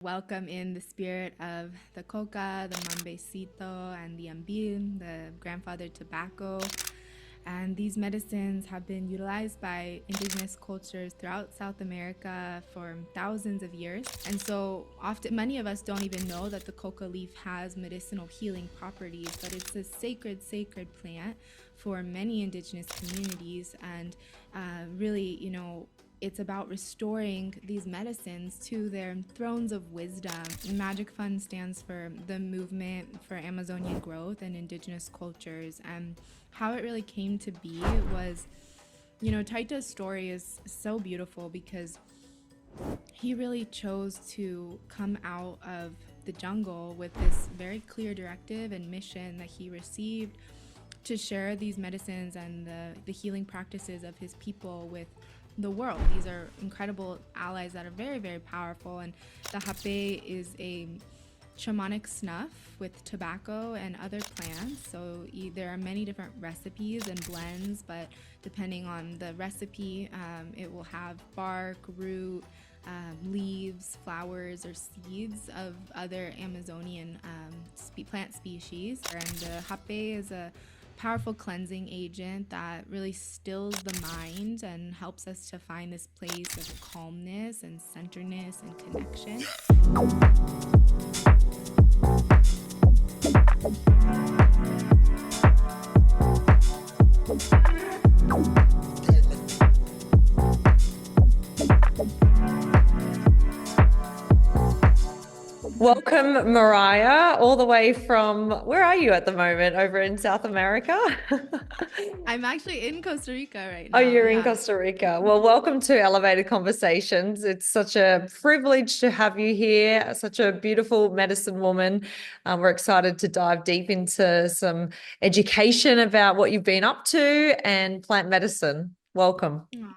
Welcome in the spirit of the coca, the mambecito, and the ambil, the grandfather tobacco. And these medicines have been utilized by indigenous cultures throughout South America for thousands of years. And so often, many of us don't even know that the coca leaf has medicinal healing properties, but it's a sacred plant for many indigenous communities. And really, it's about restoring these medicines to their thrones of wisdom. Magic Fund stands for the movement for Amazonian growth and indigenous cultures. And how it really came to be was, Taita's story is so beautiful because he really chose to come out of the jungle with this very clear directive and mission that he received to share these medicines and the healing practices of his people with the world. These are incredible allies that are very, very powerful. And the Hape is a shamanic snuff with tobacco and other plants. So there are many different recipes and blends, but depending on the recipe, it will have bark, root, leaves, flowers, or seeds of other Amazonian plant species. And the Hape is a powerful cleansing agent that really stills the mind and helps us to find this place of calmness and centeredness and connection. Welcome, Mariah, all the way from, where are you at the moment? Over in South America? I'm actually in Costa Rica right now. Oh, you're in Costa Rica. Well, welcome to Elevated Conversations. It's such a privilege to have you here, such a beautiful medicine woman. We're excited to dive deep into some education about what you've been up to and plant medicine. Welcome. Oh,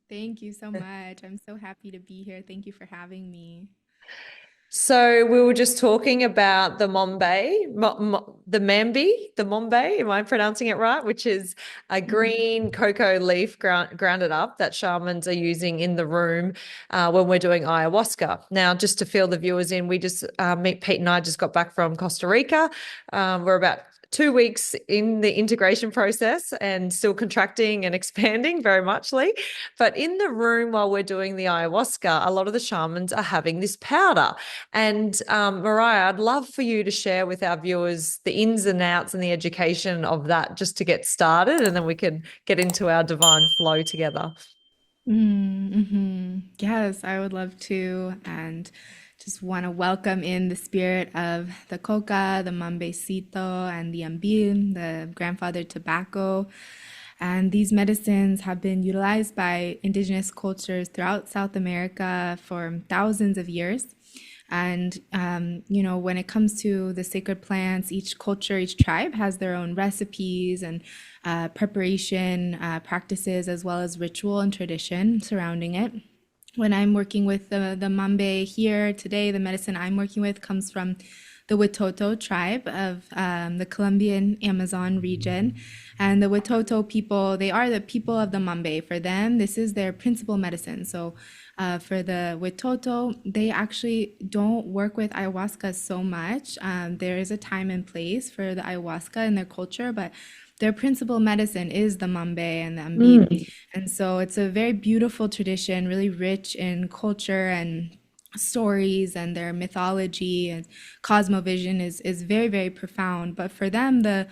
thank you so much. I'm so happy to be here. Thank you for having me. So we were just talking about the Mombe, am I pronouncing it right? Which is a green cocoa leaf grounded up that shamans are using in the room when we're doing ayahuasca. Now, just to fill the viewers in, Pete and I just got back from Costa Rica. We're about 2 weeks in the integration process and still contracting and expanding very muchly. But in the room while we're doing the ayahuasca, a lot of the shamans are having this powder. And Mariah, I'd love for you to share with our viewers the ins and outs and the education of that just to get started, and then we can get into our divine flow together. Mm-hmm. Yes, I would love to. And just want to welcome in the spirit of the coca, the mambecito, and the ambil, the grandfather tobacco. And these medicines have been utilized by indigenous cultures throughout South America for thousands of years. And, when it comes to the sacred plants, each culture, each tribe has their own recipes and preparation practices, as well as ritual and tradition surrounding it. When I'm working with the mambe here today, the medicine I'm working with comes from the Witoto tribe of the Colombian Amazon region. And the Witoto people, they are the people of the mambe. For them, this is their principal medicine. So for the Witoto, they actually don't work with ayahuasca so much. There is a time and place for the ayahuasca in their culture, but their principal medicine is the mambe and the ambi. And so it's a very beautiful tradition, really rich in culture and stories, and their mythology and cosmovision is very, very profound. But for them, the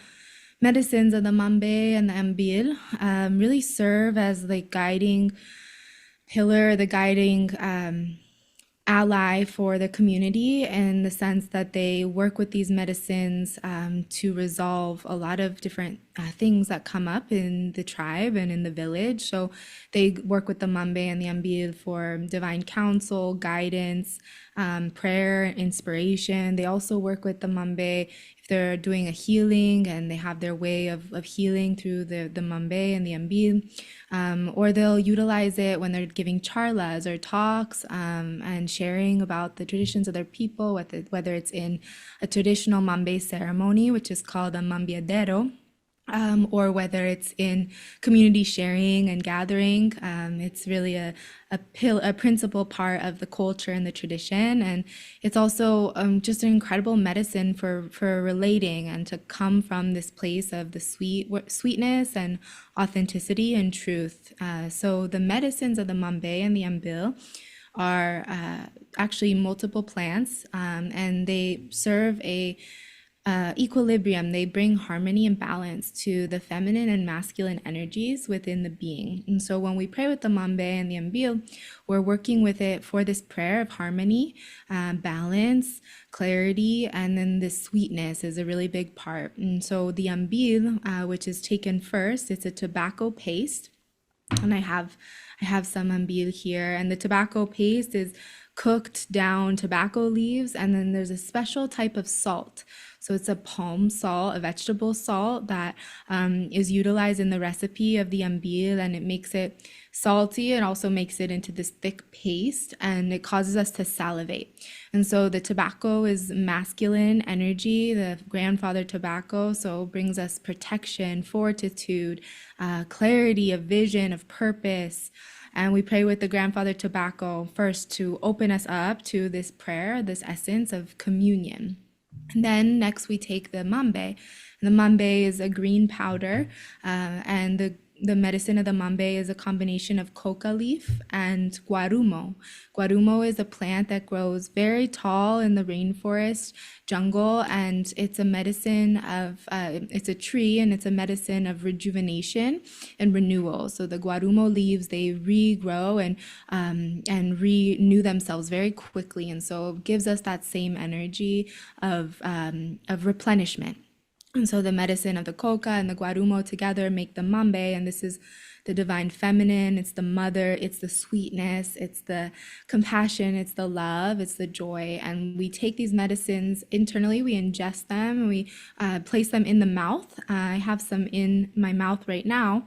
medicines of the mambe and the ambil really serve as the guiding pillar, the guiding ally for the community, in the sense that they work with these medicines to resolve a lot of different things that come up in the tribe and in the village. So they work with the mambe and the ambil for divine counsel, guidance, prayer, inspiration. They also work with the mambe if they're doing a healing and they have their way of healing through the mambe and the ambil. Or they'll utilize it when they're giving charlas or talks and sharing about the traditions of their people, whether it's in a traditional mambe ceremony, which is called a mambiadero, or whether it's in community sharing and gathering. It's really a principal part of the culture and the tradition. And it's also just an incredible medicine for relating and to come from this place of the sweetness and authenticity and truth. So the medicines of the mambe and the ambil are actually multiple plants, and they serve a equilibrium. They bring harmony and balance to the feminine and masculine energies within the being. And so when we pray with the mambe and the ambil, we're working with it for this prayer of harmony, balance, clarity, and then this sweetness is a really big part. And so the ambil, which is taken first, it's a tobacco paste, and I have some ambil here, and the tobacco paste is cooked down tobacco leaves, and then there's a special type of salt. So it's a palm salt, a vegetable salt that is utilized in the recipe of the ambil, and it makes it salty. It also makes it into this thick paste, and it causes us to salivate. And so the tobacco is masculine energy, the grandfather tobacco, so it brings us protection, fortitude, clarity of vision, of purpose. And we pray with the grandfather tobacco first to open us up to this prayer, this essence of communion. And then next we take the mambe. The mambe is a green powder, and the medicine of the mambe is a combination of coca leaf and guarumo. Guarumo is a plant that grows very tall in the rainforest jungle, and it's a medicine of, it's a tree, and it's a medicine of rejuvenation and renewal. So the guarumo leaves, they regrow and renew themselves very quickly, and so it gives us that same energy of replenishment. And so the medicine of the coca and the guarumo together make the mambe, and this is the divine feminine. It's the mother, it's the sweetness, it's the compassion, it's the love, it's the joy. And we take these medicines internally, we ingest them, and we place them in the mouth. I have some in my mouth right now.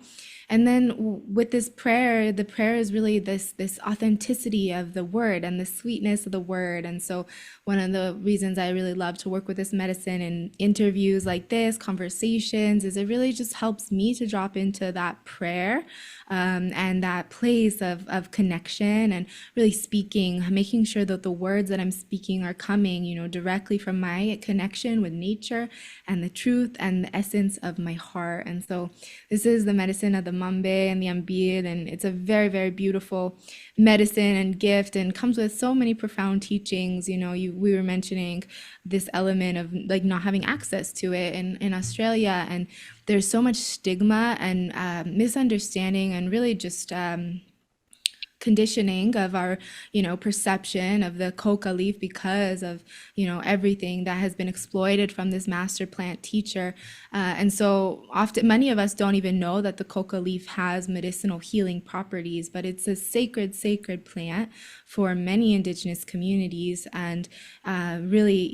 And then with this prayer, the prayer is really this authenticity of the word and the sweetness of the word. And so one of the reasons I really love to work with this medicine in interviews like this, conversations, is it really just helps me to drop into that prayer, and that place of connection, and really speaking, making sure that the words that I'm speaking are coming, directly from my connection with nature and the truth and the essence of my heart. And so this is the medicine of the mambe and the ambil, and it's a very, very beautiful medicine and gift, and comes with so many profound teachings. We were mentioning this element of like not having access to it in Australia, and there's so much stigma and misunderstanding, and really just conditioning of our perception of the coca leaf because of everything that has been exploited from this master plant teacher, and so often many of us don't even know that the coca leaf has medicinal healing properties, but it's a sacred plant for many indigenous communities, and really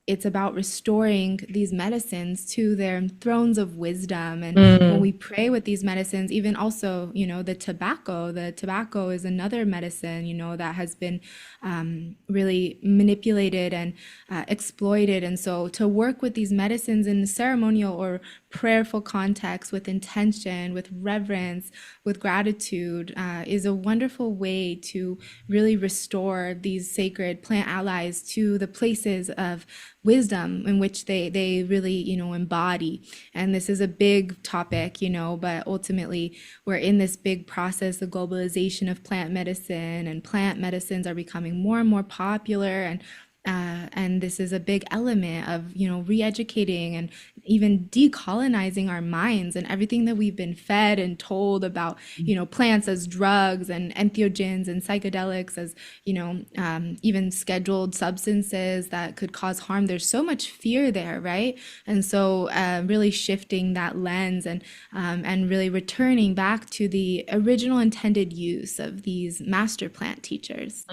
it's about restoring these medicines to their thrones of wisdom. And when we pray with these medicines, even also, the tobacco is another medicine, that has been really manipulated and exploited. And so to work with these medicines in ceremonial or prayerful context with intention, with reverence, with gratitude, is a wonderful way to really restore these sacred plant allies to the places of wisdom in which they really embody. And this is a big topic, but ultimately we're in this big process of globalization of plant medicine, and plant medicines are becoming more and more popular, and this is a big element of re-educating and even decolonizing our minds and everything that we've been fed and told about plants as drugs and entheogens and psychedelics as even scheduled substances that could cause harm. There's so much fear there, right? And so really shifting that lens, and really returning back to the original intended use of these master plant teachers.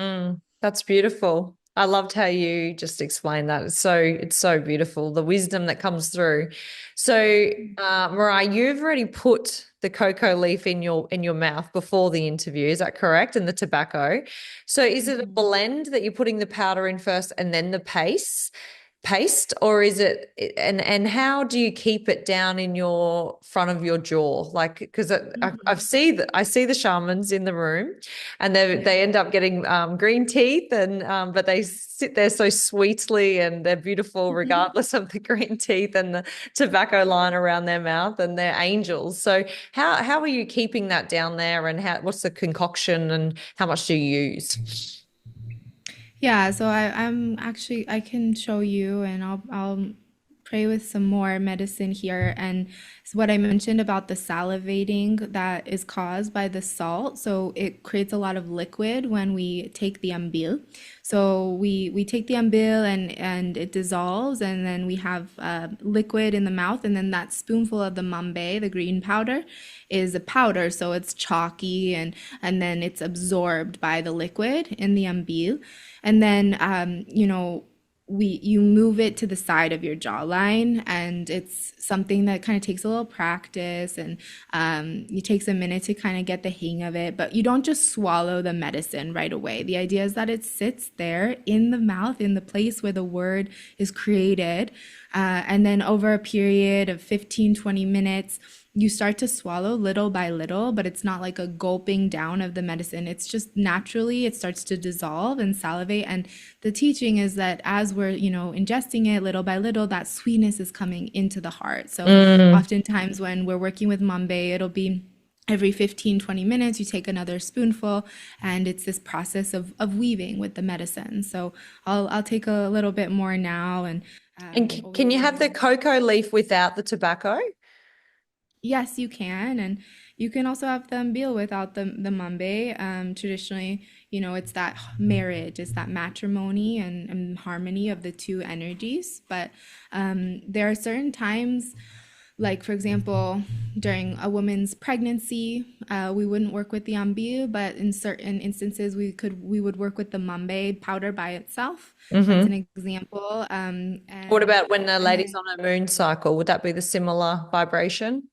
That's beautiful. I loved how you just explained that. It's so beautiful, the wisdom that comes through. So, Mariah, you've already put the cocoa leaf in your mouth before the interview. Is that correct? And the tobacco. So, is it a blend that you're putting the powder in first and then the paste? paste, or is it, and how do you keep it down in your front of your jaw? Like, because I see the shamans in the room, and Yeah. they end up getting green teeth, and but they sit there so sweetly, and they're beautiful regardless of the green teeth and the tobacco line around their mouth, and they're angels. So how are you keeping that down there, and what's the concoction, and how much do you use? Yeah, so I'm actually I can show you and I'll pray with some more medicine here. And it's what I mentioned about the salivating that is caused by the salt. So it creates a lot of liquid when we take the ambil. So we take the ambil and it dissolves, and then we have liquid in the mouth, and then that spoonful of the mambe, the green powder, is a powder, so it's chalky, and then it's absorbed by the liquid in the ambil. And then you move it to the side of your jawline, and it's something that kind of takes a little practice, and it takes a minute to kind of get the hang of it. But you don't just swallow the medicine right away. The idea is that it sits there in the mouth, in the place where the word is created, and then over a period of 15-20 minutes you start to swallow little by little, but it's not like a gulping down of the medicine. It's just naturally it starts to dissolve and salivate. And the teaching is that as we're, ingesting it little by little, that sweetness is coming into the heart. So Mm. oftentimes when we're working with mambe, it'll be every 15-20 minutes you take another spoonful, and it's this process of weaving with the medicine. So I'll take a little bit more now, and And over can you here. have the cocoa leaf without the tobacco? Yes, you can, and you can also have them deal without the mambe. Traditionally, it's that marriage, it's that matrimony and harmony of the two energies. But there are certain times, like for example, during a woman's pregnancy, we wouldn't work with the ambi, but in certain instances, we would work with the mambe powder by itself. That's Hmm. an example. What And about when a and lady's then on a moon cycle? Would that be the similar vibration?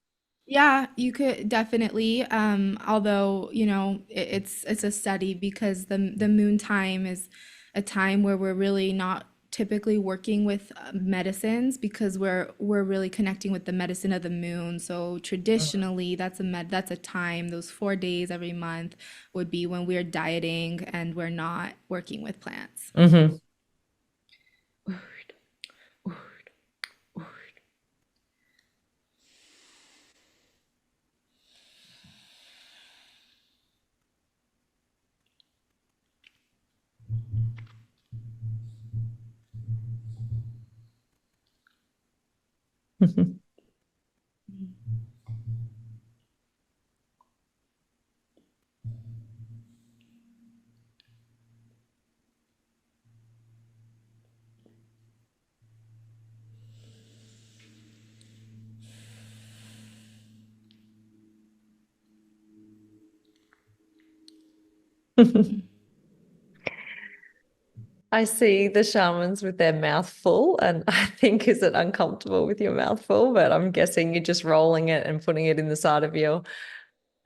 Yeah, you could definitely. Although, it's a study, because the moon time is a time where we're really not typically working with medicines, because we're really connecting with the medicine of the moon. So traditionally, that's a time, those 4 days every month would be when we're dieting and we're not working with plants. Mm-hmm. I see the shamans with their mouth full, and I think, is it uncomfortable with your mouth full? But I'm guessing you're just rolling it and putting it in the side of your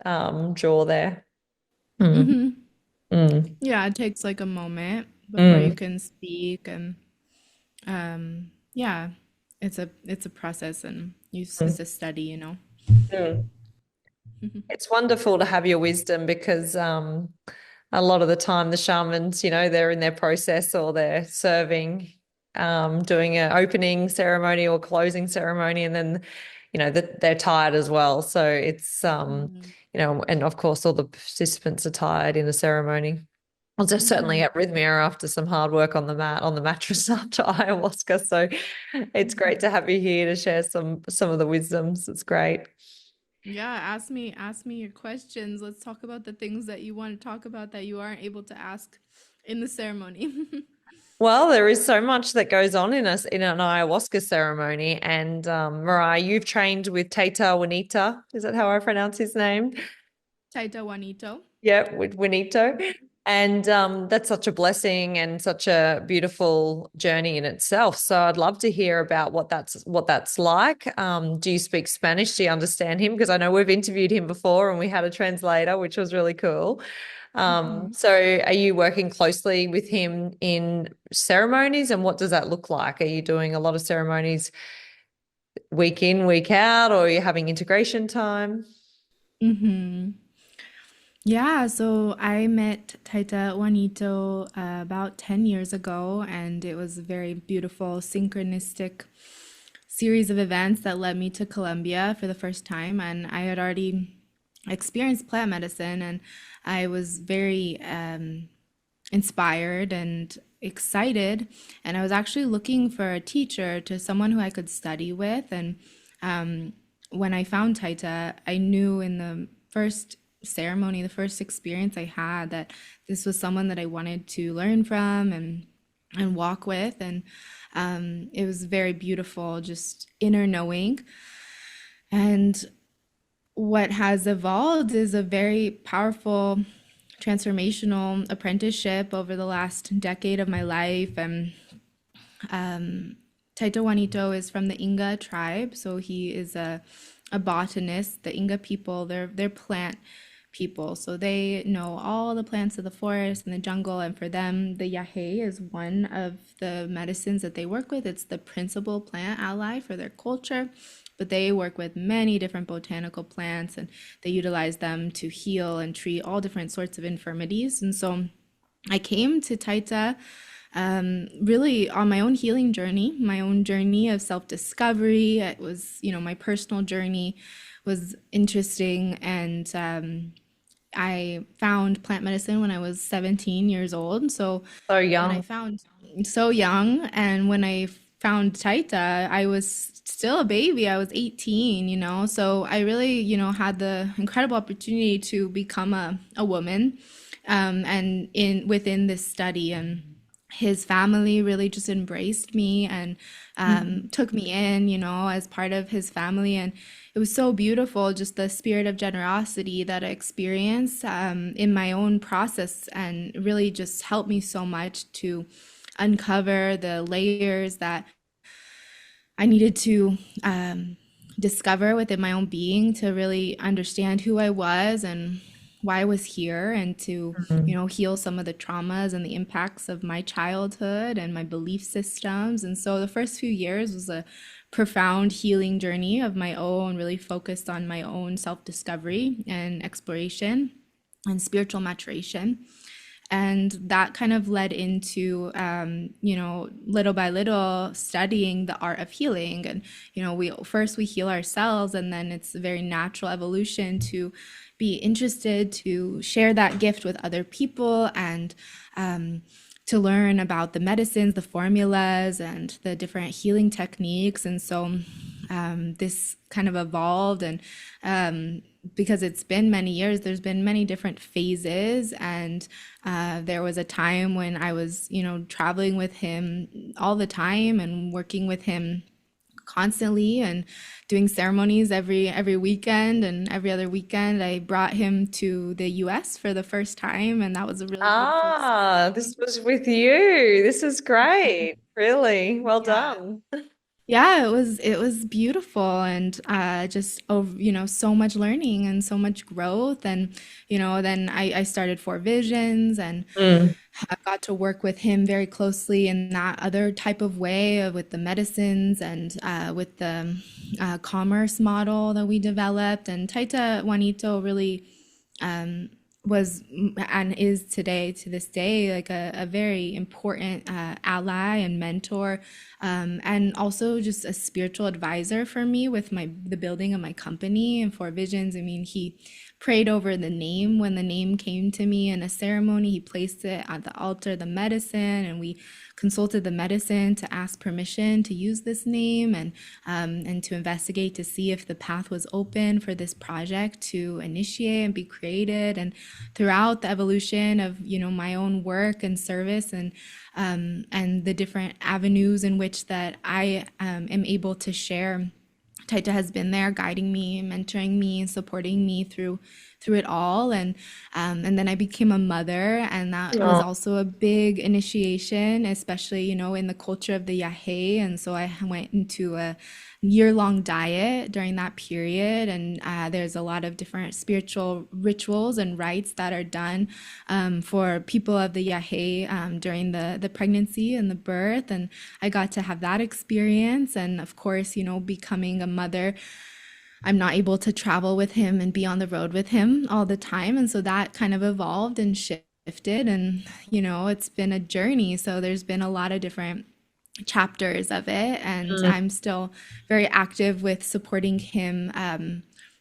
jaw there. Mm, Hmm. mm, Yeah, it takes like a moment before you mm, can speak, and yeah, it's a process, and mm, it's a study. mm. It's wonderful to have your wisdom, because a lot of the time the shamans, they're in their process, or they're serving, doing an opening ceremony or closing ceremony, and then, that they're tired as well. So it's, Mhm. and of course all the participants are tired in the ceremony. Well, just certainly Mhm. at Rhythmia after some hard work on the mat, on the mattress after ayahuasca. So it's great to have you here to share some of the wisdoms. It's great. Yeah, ask me your questions. Let's talk about the things that you want to talk about that you aren't able to ask in the ceremony. Well, there is so much that goes on in an ayahuasca ceremony. And Mariah, you've trained with Tata Wanita. Is that how I pronounce his name? Taita Juanito. Yep, with Winito. And that's such a blessing and such a beautiful journey in itself. So I'd love to hear about what that's like. Do you speak Spanish? Do you understand him? Because I know we've interviewed him before and we had a translator, which was really cool. Mhm. So are you working closely with him in ceremonies, and what does that look like? Are you doing a lot of ceremonies week in, week out, or are you having integration time? Mhm. Yeah, so I met Taita Juanito about 10 years ago, and it was a very beautiful, synchronistic series of events that led me to Colombia for the first time. And I had already experienced plant medicine, and I was very inspired and excited. And I was actually looking for a teacher, to someone who I could study with. And when I found Taita, I knew in the first ceremony, the first experience I had, that this was someone that I wanted to learn from and walk with. And it was very beautiful, just inner knowing. And what has evolved is a very powerful transformational apprenticeship over the last decade of my life. And Taito Juanito is from the Inga tribe, so he is a botanist. The Inga people, they're plant people, so they know all the plants of the forest and the jungle. And for them, the yahe is one of the medicines that they work with. It's the principal plant ally for their culture, but they work with many different botanical plants, and they utilize them to heal and treat all different sorts of infirmities. And so I came to Taita really on my own healing journey, my own journey of self-discovery. It was, my personal journey was interesting. And I found plant medicine when I was 17 years old. So So when I young. found so young, and when I found Taita, I was still a baby. I was 18, So I really, had the incredible opportunity to become a woman, and in within this study. And his family really just embraced me and took me in, as part of his family. And it was so beautiful, just the spirit of generosity that I experienced in my own process, and really just helped me so much to uncover the layers that I needed to discover within my own being, to really understand who I was and why I was here, and to, Mhm. heal some of the traumas and the impacts of my childhood and my belief systems. And so the first few years was a profound healing journey of my own, really focused on my own self-discovery and exploration and spiritual maturation. And that kind of led into, little by little studying the art of healing. And, we heal ourselves, and then it's a very natural evolution to be interested to share that gift with other people, and to learn about the medicines, the formulas, and the different healing techniques. And so this kind of evolved. And because it's been many years, there's been many different phases. And there was a time when I was, traveling with him all the time and working with him constantly, and doing ceremonies every weekend. And every other weekend I brought him to the US for the first time, and that was a really beautiful Ah, experience. this was with you. This is great. Really well Yeah. done. Yeah, it was beautiful. And just so much learning and so much growth. And then I started Four Visions, and Mm. I got to work with him very closely in that other type of way, with the medicines, and with the commerce model that we developed. And Taita Juanito really was and is today, to this day, like a very important ally and mentor, and also just a spiritual advisor for me with the building of my company and Four Visions. I mean, he prayed over the name. When the name came to me in a ceremony, he placed it at the altar, the medicine, and we consulted the medicine to ask permission to use this name, and to investigate to see if the path was open for this project to initiate and be created. And throughout the evolution of, my own work and service, and the different avenues in which that I am able to share, Taita has been there guiding me, mentoring me, and supporting me through through it all. And then I became a mother, and that was Oh, also a big initiation, especially, in the culture of the Yahe. And so I went into a year-long diet during that period, and there's a lot of different spiritual rituals and rites that are done for people of the Yahe during the pregnancy and the birth. And I got to have that experience. And of course, becoming a mother, I'm not able to travel with him and be on the road with him all the time. And so that kind of evolved and shifted. And, it's been a journey. So there's been a lot of different chapters of it. And mm, I'm still very active with supporting him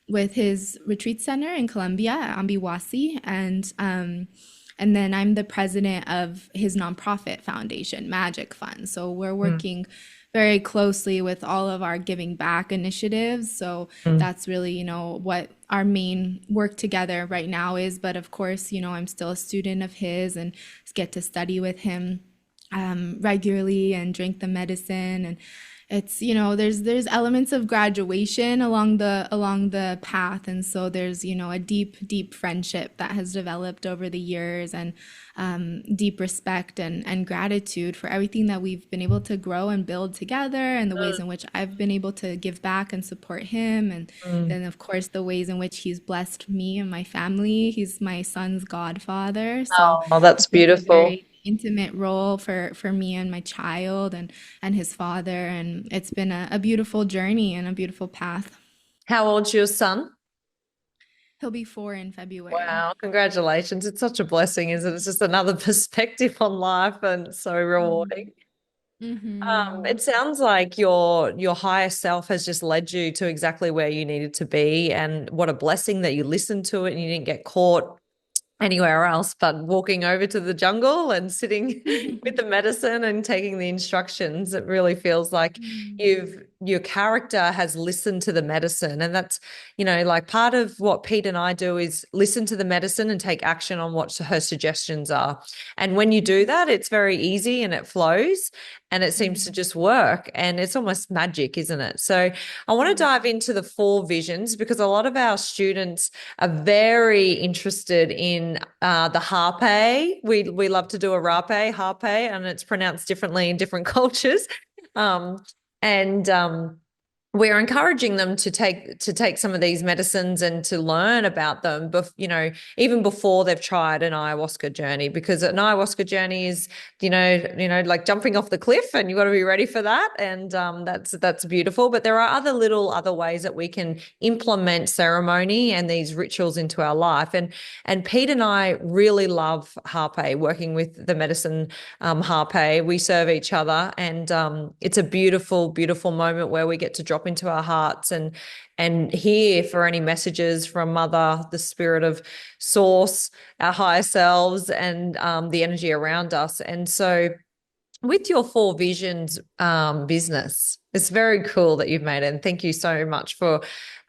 with his retreat center in Colombia, Ambiwasi. And then I'm the president of his nonprofit foundation, Magic Fund. So we're mm, working very closely with all of our giving back initiatives. So mm. that's really, what our main work together right now is. But of course, I'm still a student of his and get to study with him regularly and drink the medicine. And it's, there's elements of graduation along the path. And so there's, a deep friendship that has developed over the years, and deep respect and gratitude for everything that we've been able to grow and build together, and the ways in which I've been able to give back and support him. And Mm. then, of course, the ways in which he's blessed me and my family. He's my son's godfather. So Oh, that's it's been a beautiful. very intimate role for me and my child, and his father. And it's been a beautiful journey and a beautiful path. How old's your son? He'll be 4 in February. Wow, congratulations. It's such a blessing, isn't it? It's just another perspective on life and so rewarding. Mm-hmm. It sounds like your higher self has just led you to exactly where you needed to be, and what a blessing that you listened to it and you didn't get caught anywhere else but walking over to the jungle and sitting with the medicine and taking the instructions. It really feels like your character has listened to the medicine. And that's, like part of what Pete and I do is listen to the medicine and take action on what her suggestions are. And when you do that, it's very easy and it flows and it seems to just work. And it's almost magic, isn't it? So I want to dive into the 4 visions, because a lot of our students are very interested in the Hape. We love to do a Hape, and it's pronounced differently in different cultures. Um, and we're encouraging them to take some of these medicines and to learn about them, even before they've tried an ayahuasca journey, because an ayahuasca journey is, like jumping off the cliff, and you've got to be ready for that. And that's beautiful. But there are other ways that we can implement ceremony and these rituals into our life. And Pete and I really love Hape, working with the medicine Hape. We serve each other, and it's a beautiful, beautiful moment where we get to drop into our hearts and hear for any messages from Mother, the spirit of Source, our higher selves, and the energy around us. And so, with your 4 visions business, it's very cool that you've made it. And thank you so much for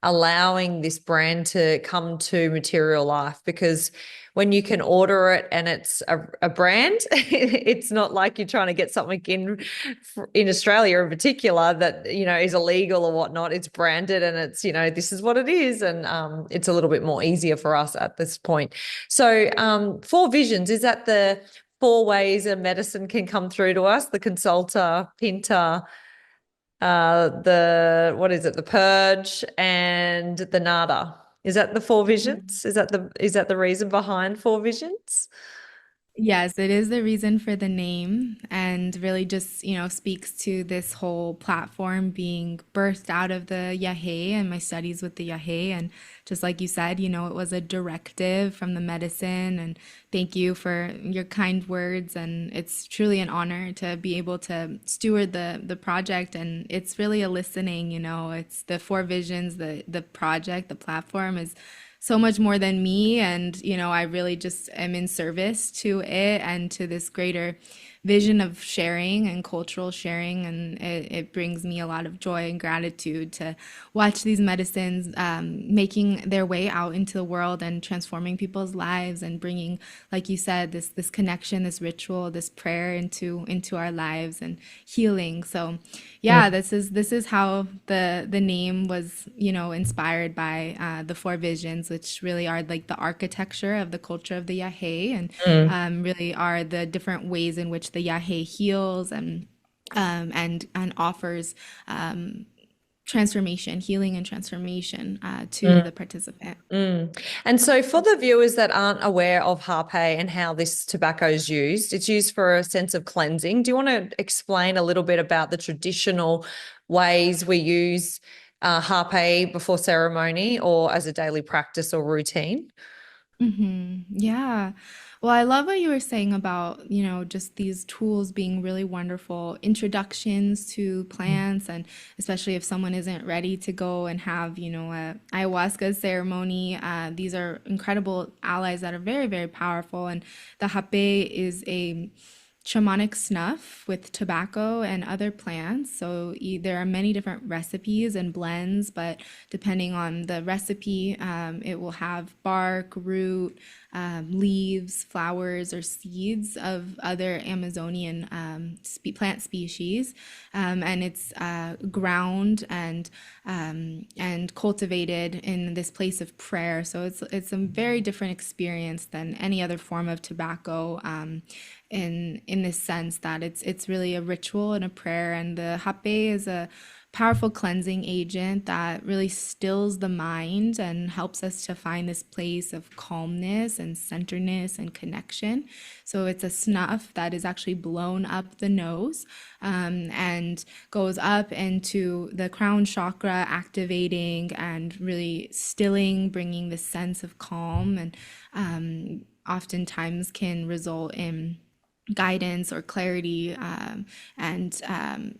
allowing this brand to come to material life, because when you can order it and it's a brand, it's not like you're trying to get something in Australia in particular that, is illegal or whatnot. It's branded and it's, this is what it is. And it's a little bit more easier for us at this point. So 4 visions, is that the 4 ways a medicine can come through to us? The consulta, pinta, what is it? The purge and the nada. Is that the 4 visions? Is that the reason behind 4 visions? Yes, it is the reason for the name, and really just, speaks to this whole platform being birthed out of the Yahe and my studies with the Yahe. And just like you said, it was a directive from the medicine. And thank you for your kind words. And it's truly an honor to be able to steward the project. And it's really a listening, it's the 4 visions, the project, the platform is so much more than me. And, I really just am in service to it and to this greater vision of sharing and cultural sharing, and it brings me a lot of joy and gratitude to watch these medicines making their way out into the world and transforming people's lives and bringing, like you said, this connection, this ritual, this prayer into our lives and healing. So Mm, yeah, this is how the name was, inspired by the four visions, which really are like the architecture of the culture of the Yahe, and mm, really are the different ways in which the Yahe heals and offers transformation, healing and transformation to mm. the participant. Mm. And so, for the viewers that aren't aware of Hape and how this tobacco is used, it's used for a sense of cleansing. Do you want to explain a little bit about the traditional ways we use Hape before ceremony or as a daily practice or routine? Yeah. Well, I love what you were saying about, just these tools being really wonderful introductions to plants, and especially if someone isn't ready to go and have, a ayahuasca ceremony. These are incredible allies that are very, very powerful. And the hape is a shamanic snuff with tobacco and other plants. So there are many different recipes and blends, but depending on the recipe, it will have bark, root, leaves, flowers, or seeds of other Amazonian plant species, and it's ground and cultivated in this place of prayer. So it's a very different experience than any other form of tobacco. In this sense that it's really a ritual and a prayer, and the hape is a powerful cleansing agent that really stills the mind and helps us to find this place of calmness and centeredness and connection. So it's a snuff that is actually blown up the nose, and goes up into the crown chakra, activating and really stilling, bringing this sense of calm, and oftentimes can result in guidance or clarity, and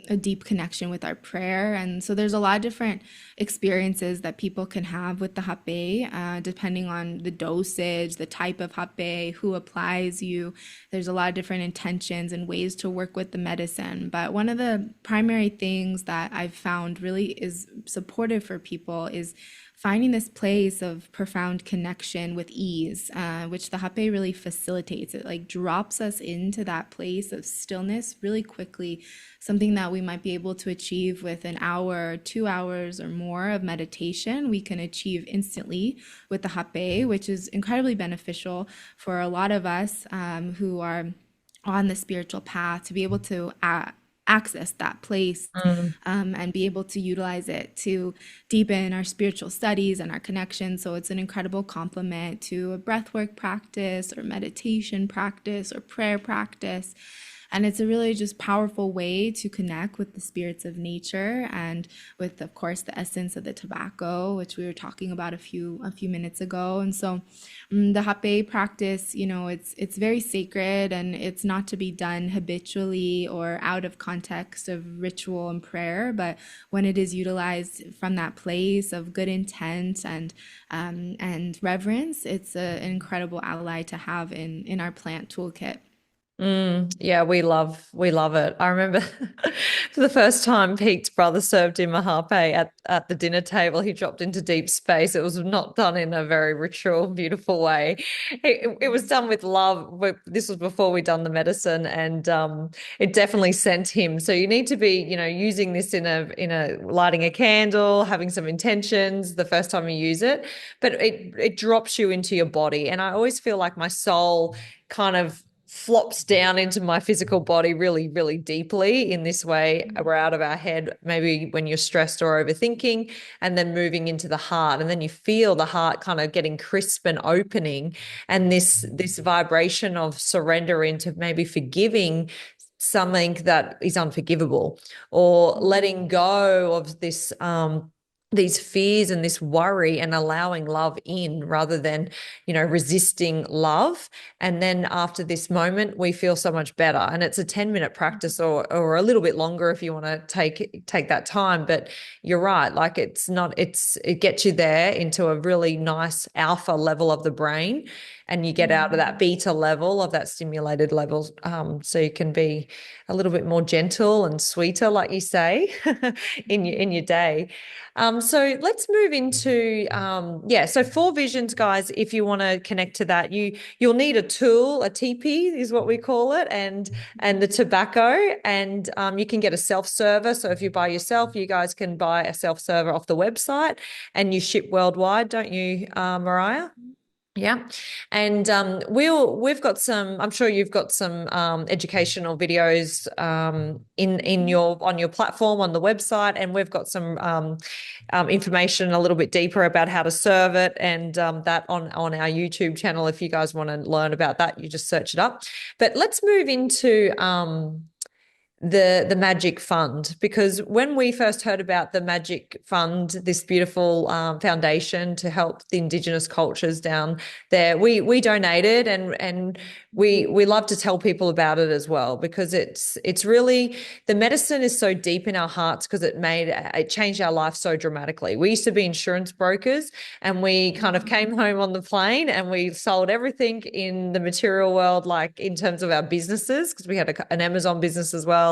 a deep connection with our prayer. And so there's a lot of different experiences that people can have with the hape, depending on the dosage, the type of hape, who applies you. There's a lot of different intentions and ways to work with the medicine. But one of the primary things that I've found really is supportive for people is finding this place of profound connection with ease, which the hape really facilitates. It like drops us into that place of stillness really quickly, something that we might be able to achieve with an hour, 2 hours, or more of meditation. We can achieve instantly with the hape, which is incredibly beneficial for a lot of us who are on the spiritual path to be able to access that place, Mm. and be able to utilize it to deepen our spiritual studies and our connection. So it's an incredible complement to a breathwork practice or meditation practice or prayer practice. And it's a really just powerful way to connect with the spirits of nature and with, of course, the essence of the tobacco, which we were talking about a few minutes ago. And so the hape practice, it's very sacred, and it's not to be done habitually or out of context of ritual and prayer. But when it is utilized from that place of good intent and reverence, it's an incredible ally to have in our plant toolkit. Yeah, we love it. I remember for the first time Pete's brother served him a harpe at the dinner table. He dropped into deep space. It was not done in a very ritual, beautiful way. It was done with love. This was before we done the medicine, and it definitely sent him. So you need to be, using this in a lighting a candle, having some intentions the first time you use it, but it drops you into your body. And I always feel like my soul kind of flops down into my physical body really, really deeply in this way. We're out of our head, maybe when you're stressed or overthinking, and then moving into the heart. And then you feel the heart kind of getting crisp and opening, and this vibration of surrender into maybe forgiving something that is unforgivable, or letting go of this these fears and this worry and allowing love in rather than, resisting love. And then after this moment, we feel so much better. And it's a 10-minute practice, or a little bit longer if you want to take that time. But you're right, like it gets you there into a really nice alpha level of the brain, and you get out of that beta level, of that stimulated level, so you can be a little bit more gentle and sweeter, like you say, in your day. So let's move into so 4 visions, guys. If you want to connect to that, you'll need a tool, a teepee is what we call it, and the tobacco, and you can get a self-server. So if you buy yourself, you guys can buy a self-server off the website, and you ship worldwide, don't you, Mariah? Yeah. And we've got some, I'm sure you've got some educational videos in your on your platform on the website, and we've got some information a little bit deeper about how to serve it, and that on our YouTube channel. If you guys want to learn about that, you just search it up. But let's move into the Magic Fund, because when we first heard about the Magic Fund, this beautiful foundation to help the Indigenous cultures down there, we donated, and we love to tell people about it as well, because it's really, the medicine is so deep in our hearts, because it changed our life so dramatically. We used to be insurance brokers, and we kind of came home on the plane, and we sold everything in the material world, like in terms of our businesses, because we had an Amazon business as well,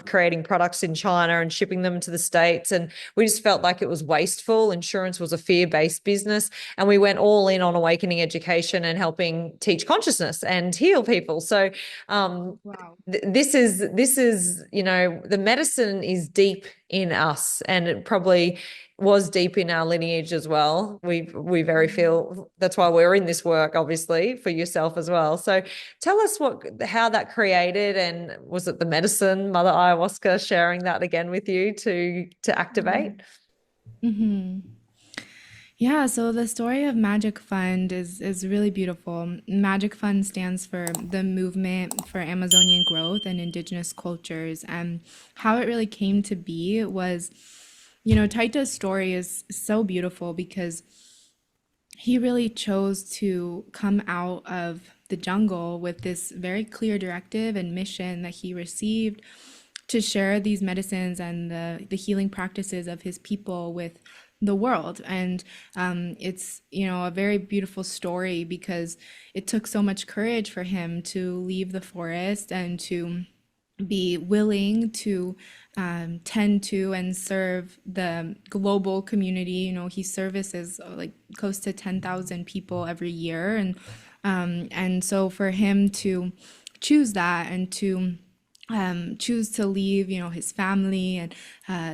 creating products in China and shipping them to the States. And we just felt like it was wasteful. Insurance was a fear-based business. And we went all in on awakening education and helping teach consciousness and heal people. So Wow. this is, the medicine is deep in us, and it probably was deep in our lineage as well. We very feel that's why we're in this work, obviously, for yourself as well. So tell us how that created, and was it the medicine, Mother Ayahuasca, sharing that again with you to activate? Mm-hmm. Yeah, so the story of Magic Fund is really beautiful. Magic Fund stands for the Movement for Amazonian Growth and Indigenous Cultures. And how it really came to be was, Taita's story is so beautiful because he really chose to come out of the jungle with this very clear directive and mission that he received to share these medicines and the healing practices of his people with the world. And it's, a very beautiful story because it took so much courage for him to leave the forest and to be willing to tend to and serve the global community. He services like close to 10,000 people every year. And so for him to choose that and to choose to leave, his family and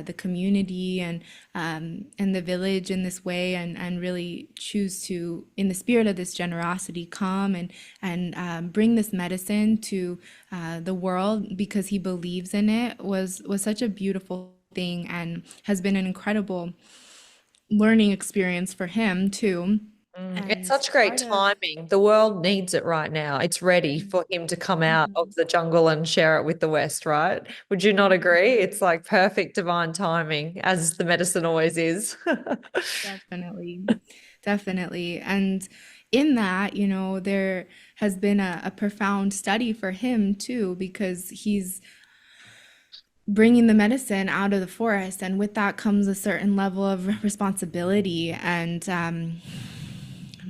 the community and the village in this way, and really choose to, in the spirit of this generosity, come and bring this medicine to the world because he believes in it was such a beautiful thing, and has been an incredible learning experience for him too. It's And such great part of timing. The world needs it right now. It's ready for him to come out of the jungle and share it with the West, right? Would you not agree? It's like perfect divine timing, as the medicine always is. Definitely, definitely. And in that, there has been a profound study for him too, because he's bringing the medicine out of the forest. And with that comes a certain level of responsibility and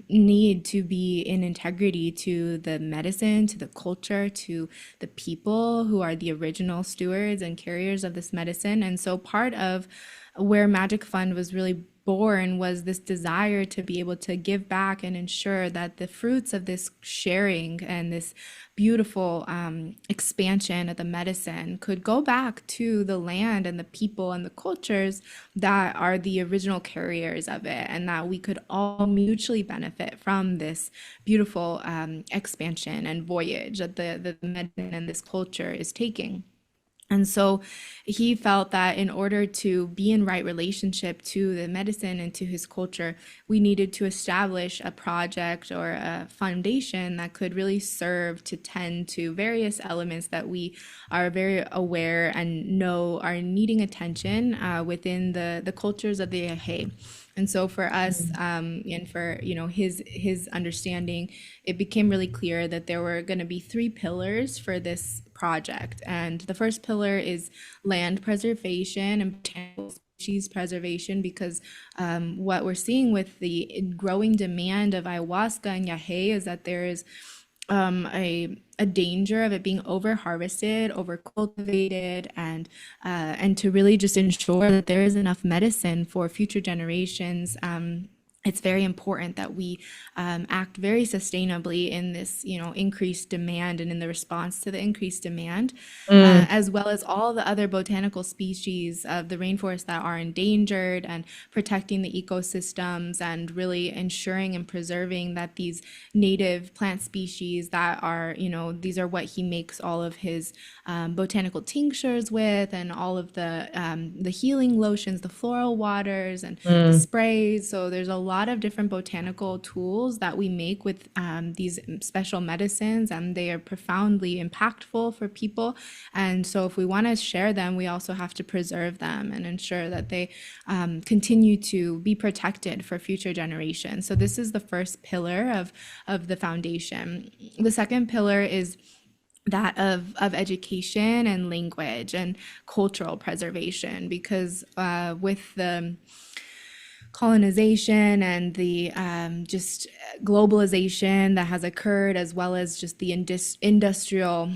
need to be in integrity to the medicine, to the culture, to the people who are the original stewards and carriers of this medicine. And so part of where Magic Fund was really born was this desire to be able to give back and ensure that the fruits of this sharing and this beautiful expansion of the medicine could go back to the land and the people and the cultures that are the original carriers of it, and that we could all mutually benefit from this beautiful expansion and voyage that the medicine and this culture is taking. And so he felt that in order to be in right relationship to the medicine and to his culture, we needed to establish a project or a foundation that could really serve to tend to various elements that we are very aware and know are needing attention within the cultures of the Hape. And so for us, and for his understanding, it became really clear that there were going to be three pillars for this project. And the first pillar is land preservation and botanical species preservation, because what we're seeing with the growing demand of ayahuasca and yahe is that there is a danger of it being over harvested, over cultivated, and to really just ensure that there is enough medicine for future generations. It's very important that we act very sustainably in this, increased demand and in the response to the increased demand, as well as all the other botanical species of the rainforest that are endangered, and protecting the ecosystems and really ensuring and preserving that these native plant species that are, these are what he makes all of his botanical tinctures with, and all of the healing lotions, the floral waters, and the sprays. So there's a lot of different botanical tools that we make with these special medicines, and they are profoundly impactful for people. And so if we want to share them, we also have to preserve them and ensure that they continue to be protected for future generations. So this is the first pillar of the foundation. The second pillar is that of education and language and cultural preservation, because with the colonization and the just globalization that has occurred, as well as just the industrial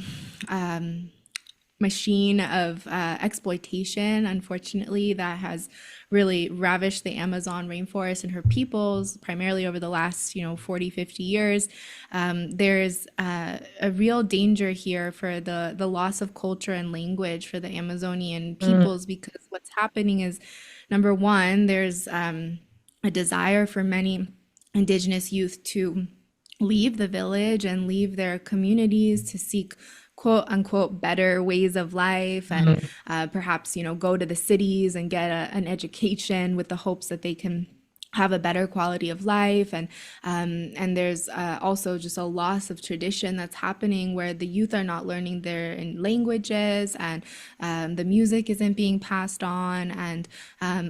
machine of exploitation, unfortunately, that has really ravished the Amazon rainforest and her peoples, primarily over the last 40, 50 years. There's a real danger here for the loss of culture and language for the Amazonian peoples, because what's happening is, number one, there's a desire for many Indigenous youth to leave the village and leave their communities to seek quote unquote better ways of life, and perhaps go to the cities and get an education with the hopes that they can have a better quality of life. And there's also just a loss of tradition that's happening, where the youth are not learning their languages, and the music isn't being passed on, and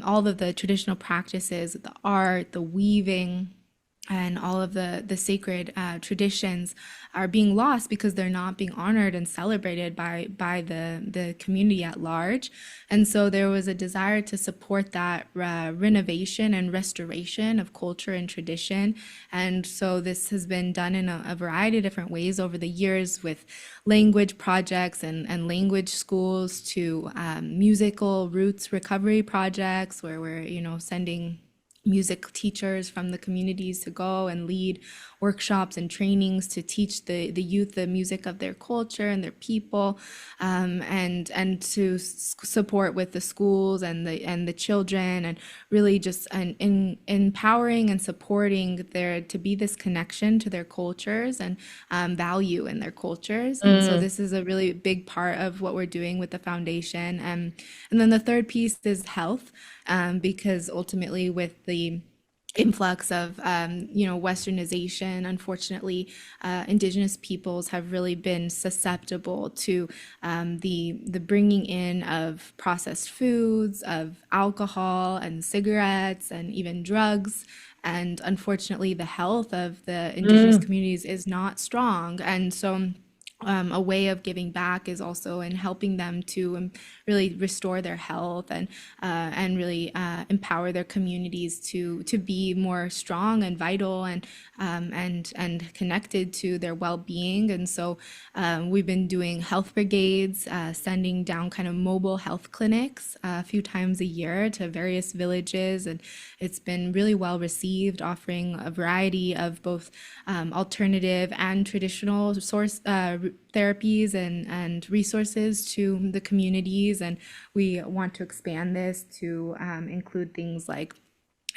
all of the traditional practices, the art, the weaving, and all of the sacred traditions are being lost because they're not being honored and celebrated by the community at large. And so there was a desire to support that renovation and restoration of culture and tradition. And so this has been done in a variety of different ways over the years, with language projects and language schools, to musical roots recovery projects, where we're sending music teachers from the communities to go and lead workshops and trainings to teach the youth the music of their culture and their people, and to support with the schools and the children, and really just empowering and supporting there to be this connection to their cultures and value in their cultures. And so this is a really big part of what we're doing with the foundation. And then the third piece is health, because ultimately, with the influx of westernization, unfortunately, Indigenous peoples have really been susceptible to the bringing in of processed foods, of alcohol and cigarettes, and even drugs. And unfortunately, the health of the Indigenous communities is not strong. And so a way of giving back is also in helping them to really restore their health, and really empower their communities to be more strong and vital, and connected to their well-being. And so we've been doing health brigades, sending down kind of mobile health clinics a few times a year to various villages, and it's been really well received, offering a variety of both alternative and traditional source therapies and resources to the communities. And we want to expand this to include things like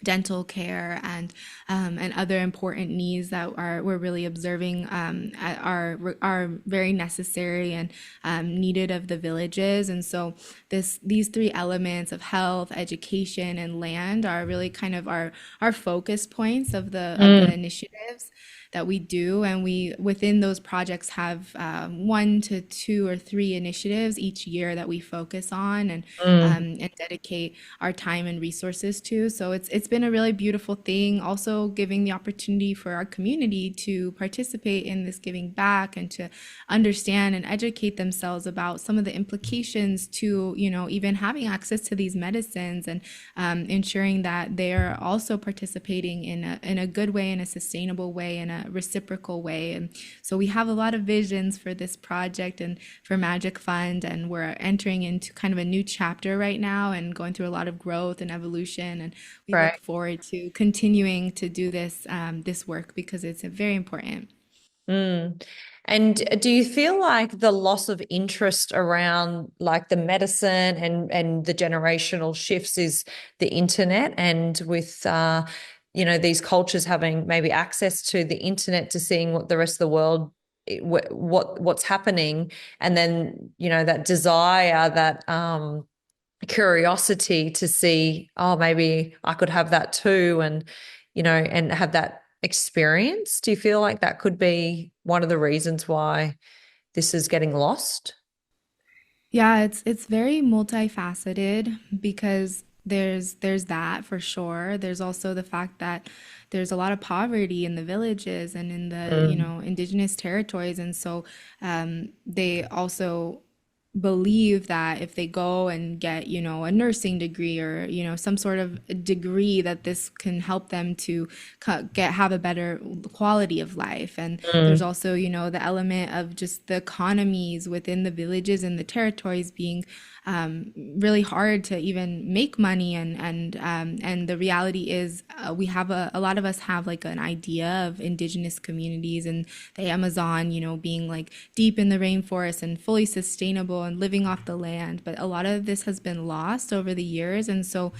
dental care and other important needs that we're really observing are very necessary and needed of the villages. And so these three elements of health, education, and land are really kind of our focus points of the Mm, initiatives that we do. And we within those projects have one to two or three initiatives each year that we focus on mm, and dedicate our time and resources to. So it's been a really beautiful thing. Also giving the opportunity for our community to participate in this giving back and to understand and educate themselves about some of the implications to, even having access to these medicines and ensuring that they are also participating in a good way, in a sustainable way, in a reciprocal way. And so we have a lot of visions for this project and for Magic Fund, and we're entering into kind of a new chapter right now and going through a lot of growth and evolution. And we right. look forward to continuing to do this work because it's very important. Mm. And do you feel like the loss of interest around like the medicine and the generational shifts is the internet and with these cultures having maybe access to the internet to seeing what the rest of the world what's happening, and then that desire, that curiosity to see, oh, maybe I could have that too, and and have that experience. Do you feel like that could be one of the reasons why this is getting lost? Yeah, it's very multifaceted because there's that for sure. There's also the fact that there's a lot of poverty in the villages and in the, Mm, indigenous territories. And so they also believe that if they go and get, a nursing degree or, some sort of degree, that this can help them to have a better quality of life. And there's mm, also, the element of just the economies within the villages and the territories being really hard to even make money. And the reality is we have a lot of us have like an idea of indigenous communities and the Amazon, being like deep in the rainforest and fully sustainable and living off the land. But a lot of this has been lost over the years. And so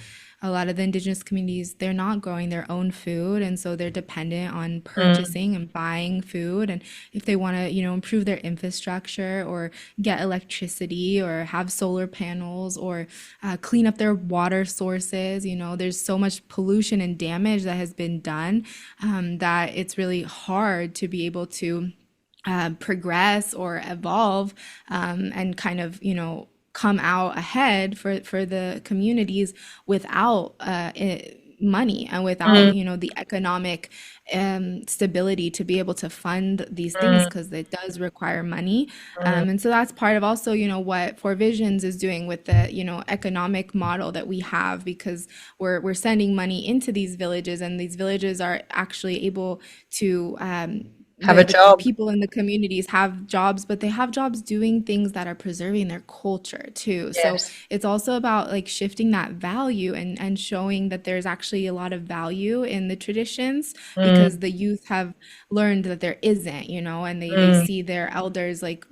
a lot of the indigenous communities, they're not growing their own food, and so they're dependent on mm, purchasing and buying food. And if they want to, improve their infrastructure or get electricity or have solar panels or clean up their water sources, there's so much pollution and damage that has been done that it's really hard to be able to progress or evolve and kind of, come out ahead for the communities without money and without, mm, the economic stability to be able to fund these things mm, because it does require money. mm, And so that's part of also, what Four Visions is doing with the, economic model that we have, because we're sending money into these villages, and these villages are actually able to have a the job. people in the communities have jobs, but they have jobs doing things that are preserving their culture too. So Yes. it's also about like shifting that value and showing that there's actually a lot of value in the traditions, because Mm, the youth have learned that there isn't, and they mm, see their elders like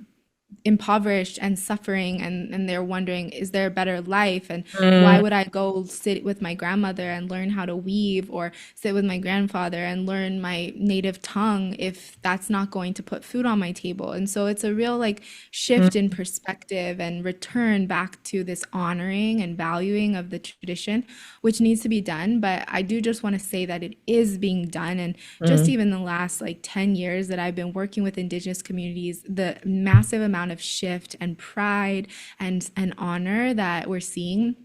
impoverished and suffering, and they're wondering, is there a better life, and why mm, would I go sit with my grandmother and learn how to weave, or sit with my grandfather and learn my native tongue, if that's not going to put food on my table? And so it's a real like shift in mm, perspective and return back to this honoring and valuing of the tradition, which needs to be done. But I do just want to say that it is being done. And just mm, even the last like 10 years that I've been working with indigenous communities, the massive amount of shift and pride and honor that we're seeing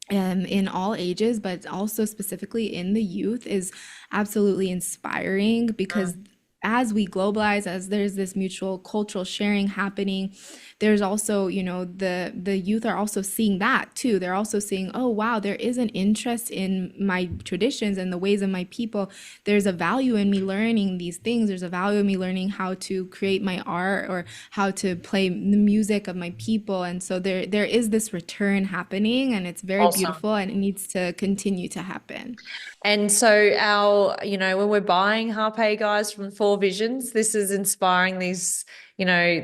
in all ages, but also specifically in the youth, is absolutely inspiring. Because mm. as we globalize, as there's this mutual cultural sharing happening, there's also, the youth are also seeing that too. They're also seeing, oh wow, there is an interest in my traditions and the ways of my people. There's a value in me learning these things. There's a value in me learning how to create my art or how to play the music of my people. And so there is this return happening, and it's very Awesome. beautiful, and it needs to continue to happen. And so when we're buying Hape guys from Four Visions, this is inspiring these,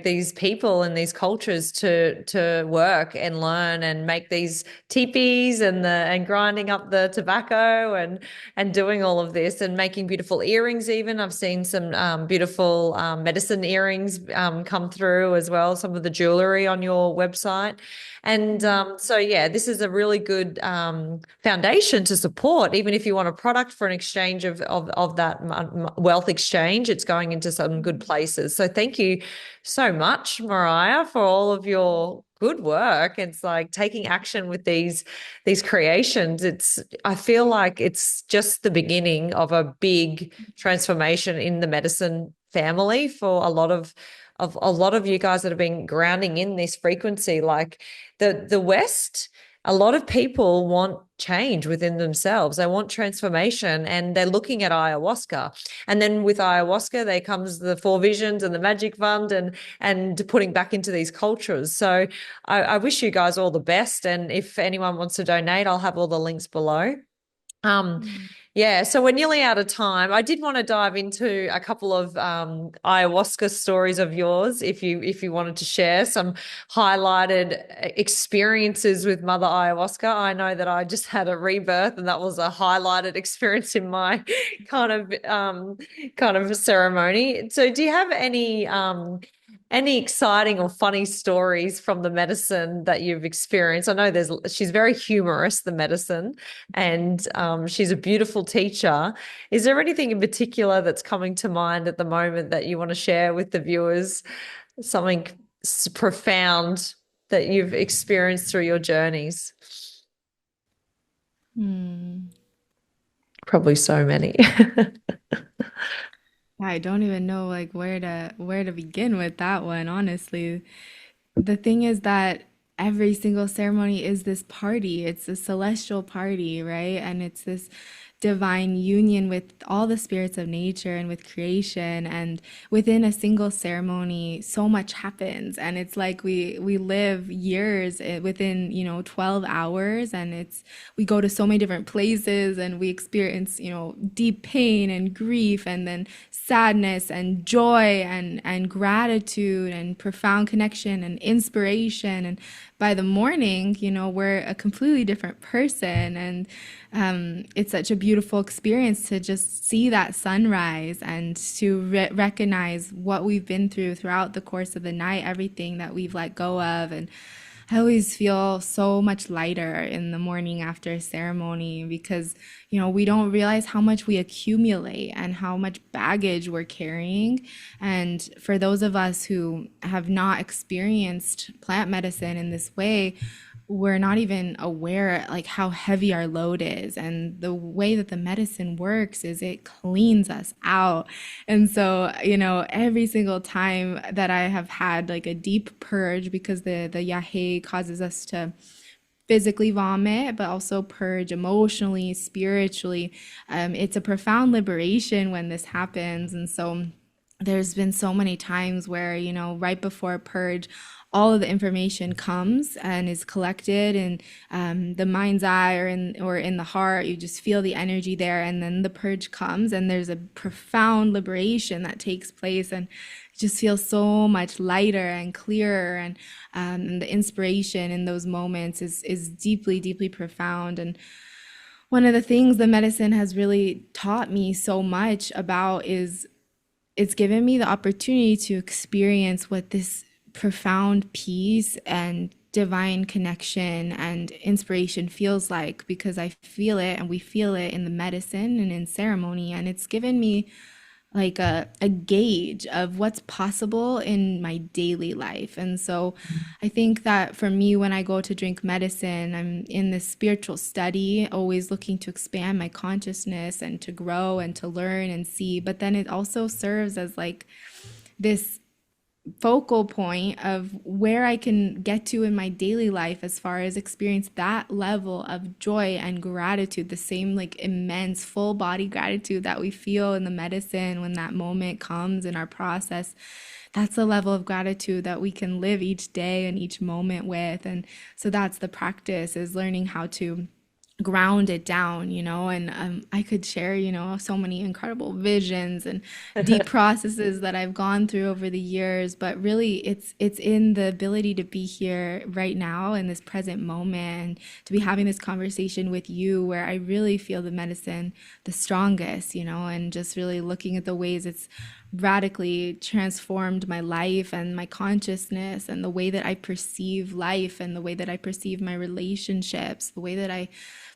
these people and these cultures to work and learn and make these teepees and grinding up the tobacco and doing all of this and making beautiful earrings. Even I've seen some beautiful medicine earrings come through as well, some of the jewelry on your website. And so, yeah, this is a really good foundation to support. Even if you want a product for an exchange of that wealth exchange, it's going into some good places. So thank you so much, Mariah, for all of your good work. It's like taking action with these creations. I feel like it's just the beginning of a big transformation in the medicine family for a lot of you guys that have been grounding in this frequency. Like the West, a lot of people want change within themselves. They want transformation, and they're looking at ayahuasca. And then with ayahuasca, there comes the four visions and the magic fund and putting back into these cultures. So I wish you guys all the best. And if anyone wants to donate, I'll have all the links below. Um, Mm. yeah, so we're nearly out of time. I did want to dive into a couple of ayahuasca stories of yours, if you wanted to share some highlighted experiences with Mother Ayahuasca. I know that I just had a rebirth, and that was a highlighted experience in my kind of ceremony. So, do you have any exciting or funny stories from the medicine that you've experienced? I know she's very humorous, the medicine, and she's a beautiful teacher. Is there anything in particular that's coming to mind at the moment that you want to share with the viewers? Something profound that you've experienced through your journeys? Hmm. Probably so many. I don't even know like where to begin with that one, honestly. The thing is that every single ceremony is this party. It's a celestial party, right? And it's this divine union with all the spirits of nature and with creation. And within a single ceremony, so much happens. And it's like we live years within, 12 hours. And we go to so many different places and we experience, deep pain and grief and then sadness and joy and gratitude and profound connection and inspiration. And by the morning, we're a completely different person. And it's such a beautiful experience to just see that sunrise and to recognize what we've been through throughout the course of the night, everything that we've let go of. And I always feel so much lighter in the morning after a ceremony because, we don't realize how much we accumulate and how much baggage we're carrying. And for those of us who have not experienced plant medicine in this way, we're not even aware like how heavy our load is. And the way that the medicine works is it cleans us out. And so, every single time that I have had like a deep purge, because the yahe causes us to physically vomit, but also purge emotionally, spiritually. It's a profound liberation when this happens. And so there's been so many times where, right before purge, all of the information comes and is collected in the mind's eye or in the heart. You just feel the energy there, and then the purge comes, and there's a profound liberation that takes place, and it just feels so much lighter and clearer, and the inspiration in those moments is deeply, deeply profound. And one of the things the medicine has really taught me so much about is it's given me the opportunity to experience what this profound peace and divine connection and inspiration feels like, because I feel it and we feel it in the medicine and in ceremony. And it's given me like a gauge of what's possible in my daily life. And so I think that for me, when I go to drink medicine, I'm in this spiritual study, always looking to expand my consciousness and to grow and to learn and see. But then it also serves as like this focal point of where I can get to in my daily life as far as experience that level of joy and gratitude, the same like immense full body gratitude that we feel in the medicine when that moment comes in our process. That's the level of gratitude that we can live each day and each moment with. And so that's the practice, is learning how to ground it down, and I could share, so many incredible visions and deep processes that I've gone through over the years, but really it's in the ability to be here right now in this present moment and to be having this conversation with you where I really feel the medicine the strongest, and just really looking at the ways it's radically transformed my life and my consciousness and the way that I perceive life and the way that I perceive my relationships, the way that I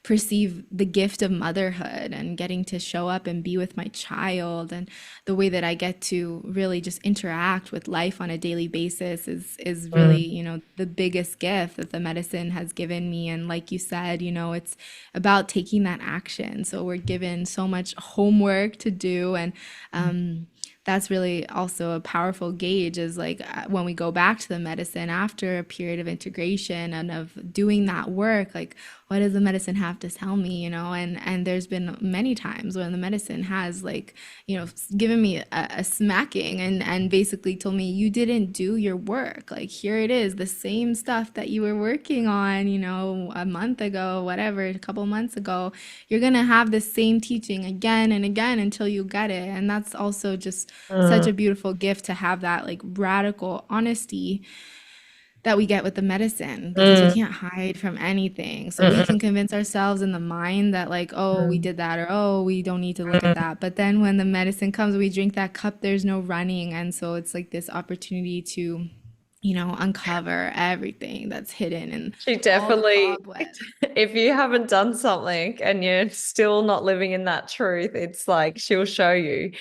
perceive the gift of motherhood and getting to show up and be with my child, and the way that I get to really just interact with life on a daily basis is really, Mm, the biggest gift that the medicine has given me. And like you said, it's about taking that action. So we're given so much homework to do, and that's really also a powerful gauge is like when we go back to the medicine after a period of integration and of doing that work, like what does the medicine have to tell me, and there's been many times when the medicine has like, given me a smacking and basically told me you didn't do your work. Like here it is, the same stuff that you were working on, a month ago, whatever, a couple months ago, you're gonna have the same teaching again and again until you get it. And that's also just such mm, a beautiful gift to have that like radical honesty that we get with the medicine because we mm, can't hide from anything. So we mm, can convince ourselves in the mind that like, oh, we mm, did that, or oh, we don't need to look at mm. that. But then when the medicine comes, we drink that cup, there's no running. And so it's like this opportunity to, uncover everything that's hidden and She all the definitely, cobwebs. if you haven't done something and you're still not living in that truth, it's like she'll show you.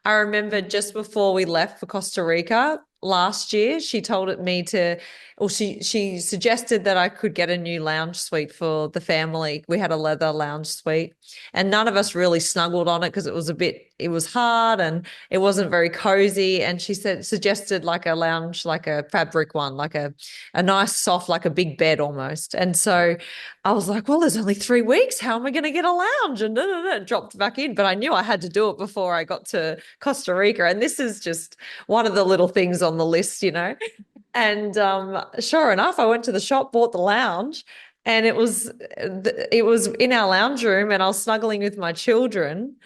I remember just before we left for Costa Rica last year, she told it me to, or she suggested that I could get a new lounge suite for the family. We had a leather lounge suite, and none of us really snuggled on it because it was hard and it wasn't very cozy. And she suggested like a lounge, like a fabric one, like a nice soft, like a big bed almost. And so I was like, well, there's only 3 weeks. How am I going to get a lounge? And dropped back in. But I knew I had to do it before I got to Costa Rica. And this is just one of the little things on the list, you know. And sure enough, I went to the shop, bought the lounge, and it was in our lounge room, and I was snuggling with my children,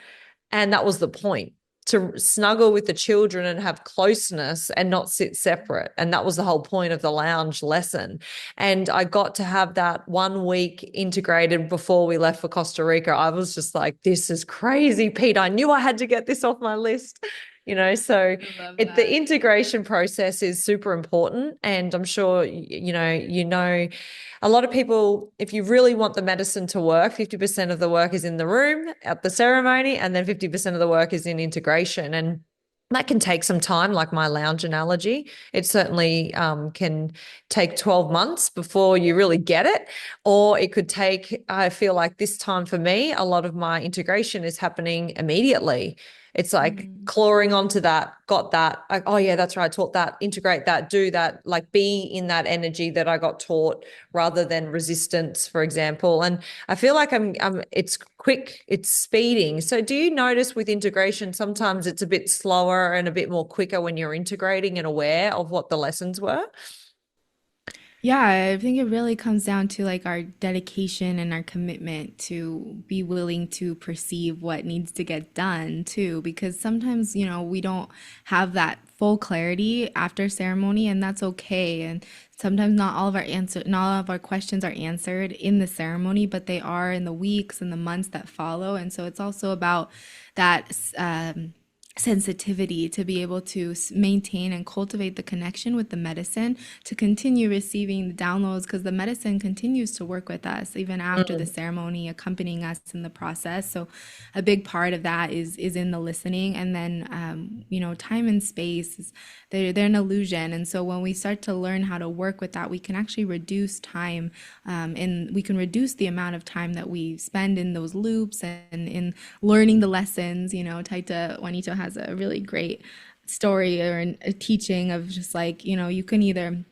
and that was the point, to snuggle with the children and have closeness and not sit separate. And that was the whole point of the lounge lesson. And I got to have that 1 week integrated before we left for Costa Rica. I was just like, this is crazy, Pete. I knew I had to get this off my list. So I love the that. integration process is super important. And I'm sure, a lot of people, if you really want the medicine to work, 50% of the work is in the room at the ceremony, and then 50% of the work is in integration. And that can take some time, like my lounge analogy. It certainly can take 12 months before you really get it. Or it could take, I feel like this time for me, a lot of my integration is happening immediately. It's like Mm. clawing onto that, got that. Like, oh, yeah, that's right. I taught that, integrate that, do that, like be in that energy that I got taught rather than resistance, for example. And I feel like it's quick, it's speeding. So do you notice with integration, sometimes it's a bit slower and a bit more quicker when you're integrating and aware of what the lessons were? Yeah, I think it really comes down to like our dedication and our commitment to be willing to perceive what needs to get done too, because sometimes, we don't have that full clarity after ceremony, and that's okay. And sometimes not all of our questions are answered in the ceremony, but they are in the weeks and the months that follow. And so it's also about that sensitivity to be able to maintain and cultivate the connection with the medicine to continue receiving the downloads, because the medicine continues to work with us even after the Mm, ceremony, accompanying us in the process. So a big part of that is in the listening. And then time and space they're an illusion. And so when we start to learn how to work with that, we can actually reduce time, and we can reduce the amount of time that we spend in those loops and in learning the lessons. Taita Juanito has a really great story or a teaching of just like, you can either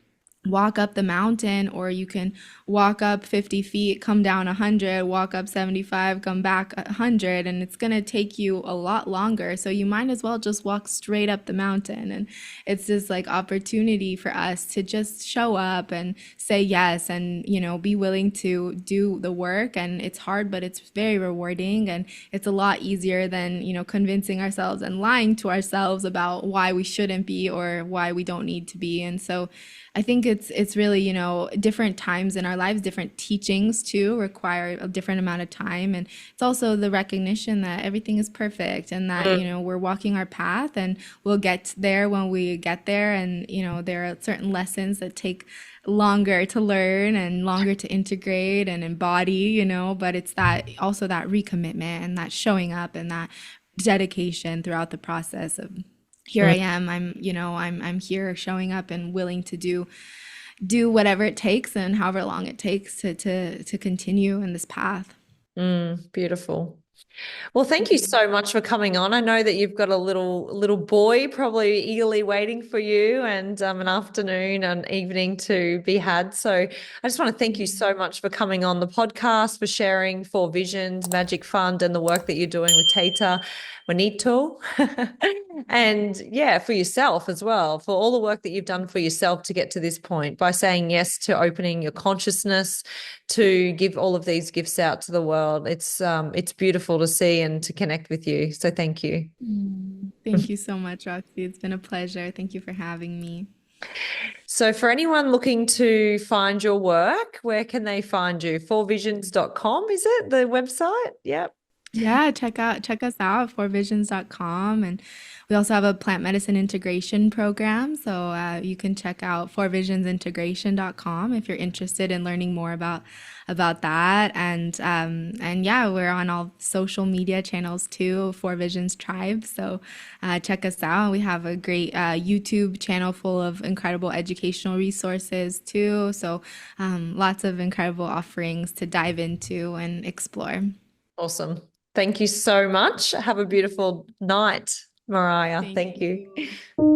walk up the mountain, or you can walk up 50 feet, come down 100, walk up 75, come back 100, and it's going to take you a lot longer. So you might as well just walk straight up the mountain. And it's this like opportunity for us to just show up and say yes, and be willing to do the work. And it's hard, but it's very rewarding, and it's a lot easier than convincing ourselves and lying to ourselves about why we shouldn't be or why we don't need to be. And so I think it's really, different times in our lives, different teachings too require a different amount of time. And it's also the recognition that everything is perfect, and that, we're walking our path, and we'll get there when we get there. And, there are certain lessons that take longer to learn and longer to integrate and embody, but it's that also that recommitment and that showing up and that dedication throughout the process of here I am. I'm here showing up and willing to do whatever it takes and however long it takes to continue in this path. Beautiful. Well, thank you so much for coming on. I know that you've got a little boy probably eagerly waiting for you, and an afternoon and evening to be had. So I just want to thank you so much for coming on the podcast, for sharing Four Visions, Magic Fund, and the work that you're doing with Tata wanito. And yeah, for yourself as well, for all the work that you've done for yourself to get to this point by saying yes to opening your consciousness to give all of these gifts out to the world. It's beautiful to see and to connect with you. So thank you. Thank you so much, Roxy. It's been a pleasure. Thank you for having me. So for anyone looking to find your work, where can they find you? Fourvisions.com, is it the website? Yep. Yeah, check us out at fourvisions.com. And we also have a plant medicine integration program. So you can check out fourvisionsintegration.com if you're interested in learning more about that. And yeah, we're on all social media channels too, Four Visions Tribe. So check us out. We have a great YouTube channel full of incredible educational resources too. So lots of incredible offerings to dive into and explore. Awesome. Thank you so much. Have a beautiful night, Mariah. Thank Thank you. you.